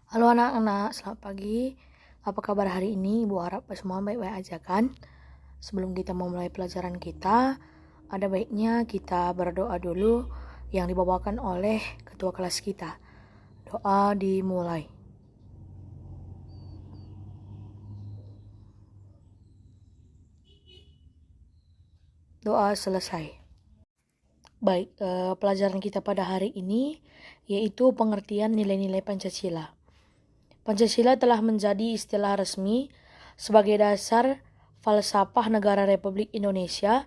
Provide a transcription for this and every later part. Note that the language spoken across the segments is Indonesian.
Halo anak-anak, selamat pagi. Apa kabar hari ini? Ibu harap semua baik-baik aja kan? Sebelum kita memulai pelajaran kita, ada baiknya kita berdoa dulu yang dibawakan oleh ketua kelas kita. Doa dimulai. Doa selesai. Baik, pelajaran kita pada hari ini yaitu pengertian nilai-nilai Pancasila. Pancasila telah menjadi istilah resmi sebagai dasar falsafah negara Republik Indonesia,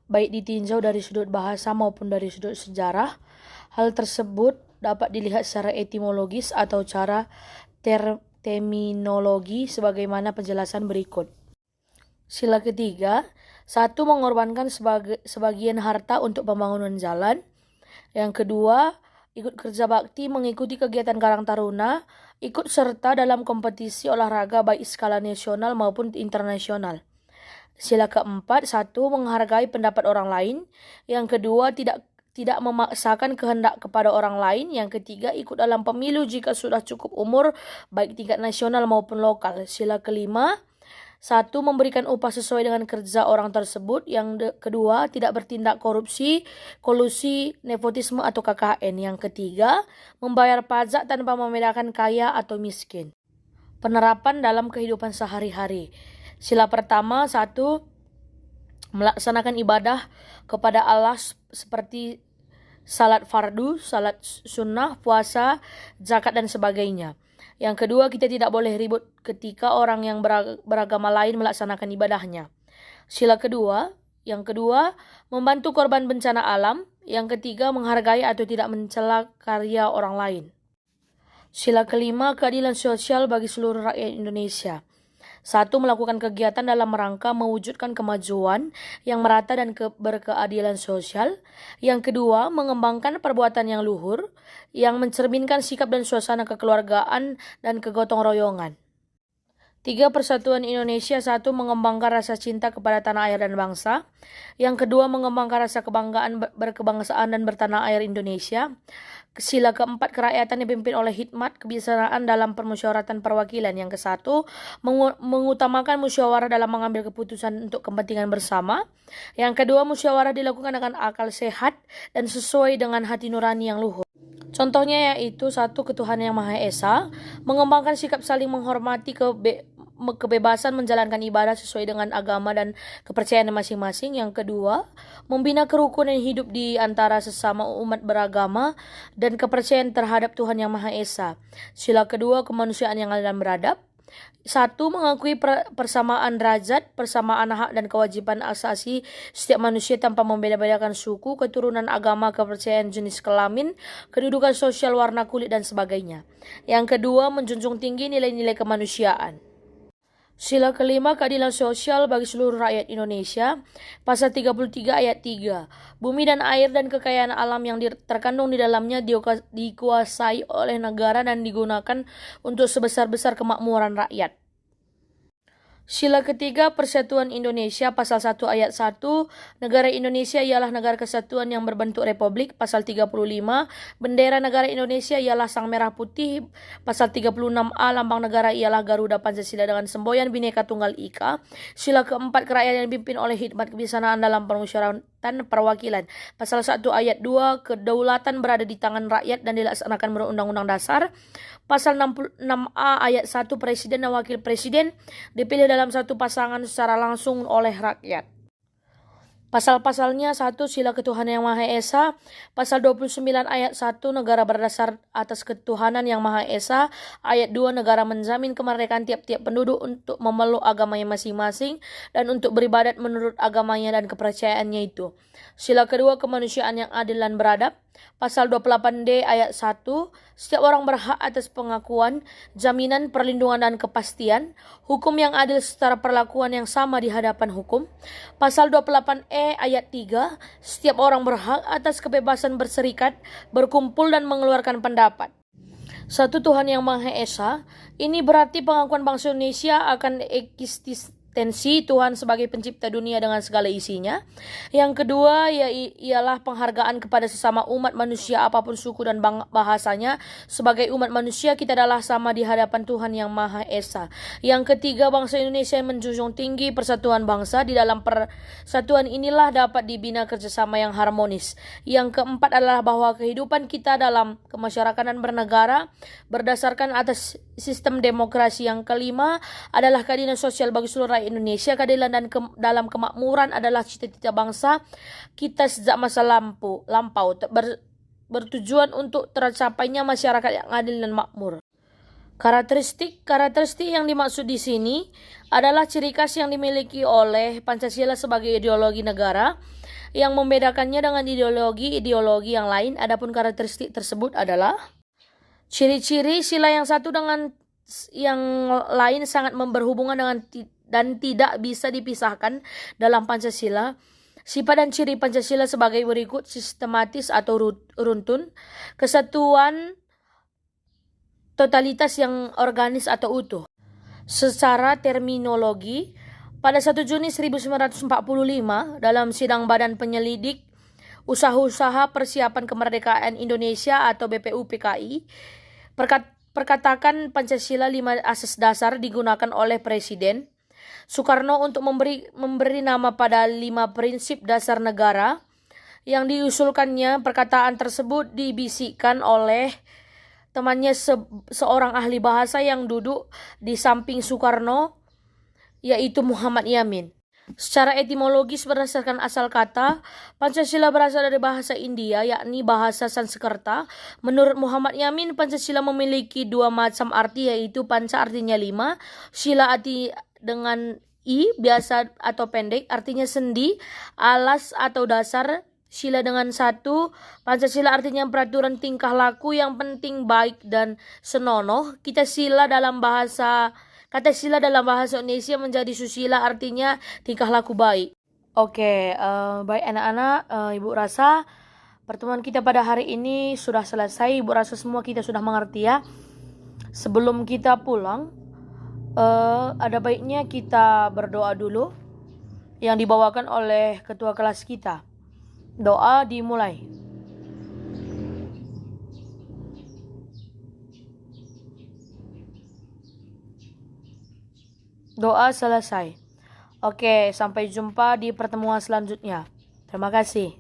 baik ditinjau dari sudut bahasa maupun dari sudut sejarah. Hal tersebut dapat dilihat secara etimologis atau cara terminologi sebagaimana penjelasan berikut. Sila ketiga, 1. Mengorbankan sebagian harta untuk pembangunan jalan. Yang kedua, ikut kerja bakti mengikuti kegiatan Karang Taruna, ikut serta dalam kompetisi olahraga baik skala nasional maupun internasional. Sila keempat, 1. Menghargai pendapat orang lain. Yang kedua, tidak memaksakan kehendak kepada orang lain. Yang ketiga, ikut dalam pemilu jika sudah cukup umur, baik tingkat nasional maupun lokal. Sila kelima, 1. Memberikan upah sesuai dengan kerja orang tersebut. Yang kedua, tidak bertindak korupsi, kolusi, nepotisme atau KKN. Yang ketiga, membayar pajak tanpa membedakan kaya atau miskin. Penerapan dalam kehidupan sehari-hari. Sila pertama, 1. Melaksanakan ibadah kepada Allah seperti salat fardu, salat sunnah, puasa, zakat dan sebagainya. Yang kedua, kita tidak boleh ribut ketika orang yang beragama lain melaksanakan ibadahnya. Yang kedua, membantu korban bencana alam. Yang ketiga, menghargai atau tidak mencela karya orang lain. Sila kelima, keadilan sosial bagi seluruh rakyat Indonesia. 1. Melakukan kegiatan dalam rangka mewujudkan kemajuan yang merata dan berkeadilan sosial. Yang kedua, mengembangkan perbuatan yang luhur, yang mencerminkan sikap dan suasana kekeluargaan dan kegotong royongan. 3. Persatuan Indonesia. 1. Mengembangkan rasa cinta kepada tanah air dan bangsa. Yang kedua, mengembangkan rasa kebanggaan berkebangsaan dan bertanah air Indonesia. Sila keempat, kerakyatan dipimpin oleh hikmat kebijaksanaan dalam permusyawaratan perwakilan. Yang kesatu, mengutamakan musyawarah dalam mengambil keputusan untuk kepentingan bersama. Yang kedua, musyawarah dilakukan dengan akal sehat dan sesuai dengan hati nurani yang luhur. Contohnya yaitu 1. Ketuhanan yang Maha Esa, mengembangkan sikap saling menghormati kebebasan menjalankan ibadah sesuai dengan agama dan kepercayaan masing-masing. Yang kedua, membina kerukunan hidup di antara sesama umat beragama dan kepercayaan terhadap Tuhan Yang Maha Esa. Sila kedua, kemanusiaan yang adil dan beradab. 1. Mengakui persamaan derajat, persamaan hak dan kewajiban asasi setiap manusia tanpa membeda-bedakan suku, keturunan, agama, kepercayaan, jenis kelamin, kedudukan sosial, warna kulit, dan sebagainya. Yang kedua, menjunjung tinggi nilai-nilai kemanusiaan. Sila kelima, keadilan sosial bagi seluruh rakyat Indonesia. Pasal 33 ayat 3. Bumi dan air dan kekayaan alam yang terkandung di dalamnya dikuasai oleh negara dan digunakan untuk sebesar-besar kemakmuran rakyat. Sila ketiga, Persatuan Indonesia. Pasal 1 ayat 1. Negara Indonesia ialah negara kesatuan yang berbentuk republik. Pasal 35. Bendera negara Indonesia ialah sang merah putih. Pasal 36A. Lambang negara ialah Garuda Pancasila dengan semboyan Bhinneka Tunggal Ika. Sila keempat, kerakyatan yang dipimpin oleh hikmat kebijaksanaan dalam permusyawaratan perwakilan. Pasal 1 ayat 2. Kedaulatan berada di tangan rakyat dan dilaksanakan menurut Undang-Undang Dasar. Pasal 66A ayat 1, Presiden dan Wakil Presiden dipilih dalam satu pasangan secara langsung oleh rakyat. Pasal-pasalnya: 1. Sila ketuhanan yang Maha Esa. Pasal 29 ayat 1, negara berdasar atas ketuhanan yang Maha Esa. Ayat 2, negara menjamin kemerdekaan tiap-tiap penduduk untuk memeluk agamanya masing-masing dan untuk beribadat menurut agamanya dan kepercayaannya itu. Sila kedua, kemanusiaan yang adil dan beradab. Pasal 28D ayat 1, setiap orang berhak atas pengakuan, jaminan, perlindungan dan kepastian, hukum yang adil serta perlakuan yang sama di hadapan hukum. Pasal 28E ayat 3, setiap orang berhak atas kebebasan berserikat, berkumpul dan mengeluarkan pendapat. 1. Tuhan yang Maha Esa. Ini berarti pengakuan bangsa Indonesia akan eksistensi Tuhan sebagai pencipta dunia dengan segala isinya. Yang kedua ialah penghargaan kepada sesama umat manusia apapun suku dan bahasanya. Sebagai umat manusia kita adalah sama di hadapan Tuhan yang Maha Esa. Yang ketiga, bangsa Indonesia menjunjung tinggi persatuan bangsa. Di dalam persatuan inilah dapat dibina kerjasama yang harmonis. Yang keempat adalah bahwa kehidupan kita dalam kemasyarakatan bernegara berdasarkan atas sistem demokrasi. Yang kelima adalah keadilan sosial bagi seluruh rakyat Indonesia. Keadilan dan dalam kemakmuran adalah cita-cita bangsa kita sejak masa lampau bertujuan untuk tercapainya masyarakat yang adil dan makmur. Karakteristik yang dimaksud di sini adalah ciri khas yang dimiliki oleh Pancasila sebagai ideologi negara yang membedakannya dengan ideologi yang lain. Adapun karakteristik tersebut adalah ciri-ciri sila yang satu dengan yang lain sangat berhubungan dengan dan tidak bisa dipisahkan dalam Pancasila. Sifat dan ciri Pancasila sebagai berikut: sistematis atau runtun, kesatuan, totalitas yang organis atau utuh. Secara terminologi, pada 1 Juni 1945 dalam sidang Badan Penyelidik Usaha-Usaha Persiapan Kemerdekaan Indonesia atau BPUPKI, perkatakan Pancasila 5 asas dasar digunakan oleh Presiden Soekarno untuk memberi nama pada 5 prinsip dasar negara. Yang diusulkannya, perkataan tersebut dibisikkan oleh temannya seorang ahli bahasa yang duduk di samping Soekarno, yaitu Muhammad Yamin. Secara etimologis berdasarkan asal kata, Pancasila berasal dari bahasa India, yakni bahasa Sanskerta. Menurut Muhammad Yamin, Pancasila memiliki 2 macam arti, yaitu panca artinya 5, sila arti dengan I biasa atau pendek artinya sendi, alas atau dasar. Sila dengan 1, Pancasila artinya peraturan tingkah laku yang penting, baik dan senonoh. Kata sila dalam bahasa Indonesia menjadi susila, artinya tingkah laku baik. Oke, baik anak-anak, Ibu rasa pertemuan kita pada hari ini sudah selesai. Ibu rasa semua kita sudah mengerti ya. Sebelum kita pulang, ada baiknya kita berdoa dulu yang dibawakan oleh ketua kelas kita. Doa dimulai. Doa selesai. Oke, sampai jumpa di pertemuan selanjutnya. Terima kasih.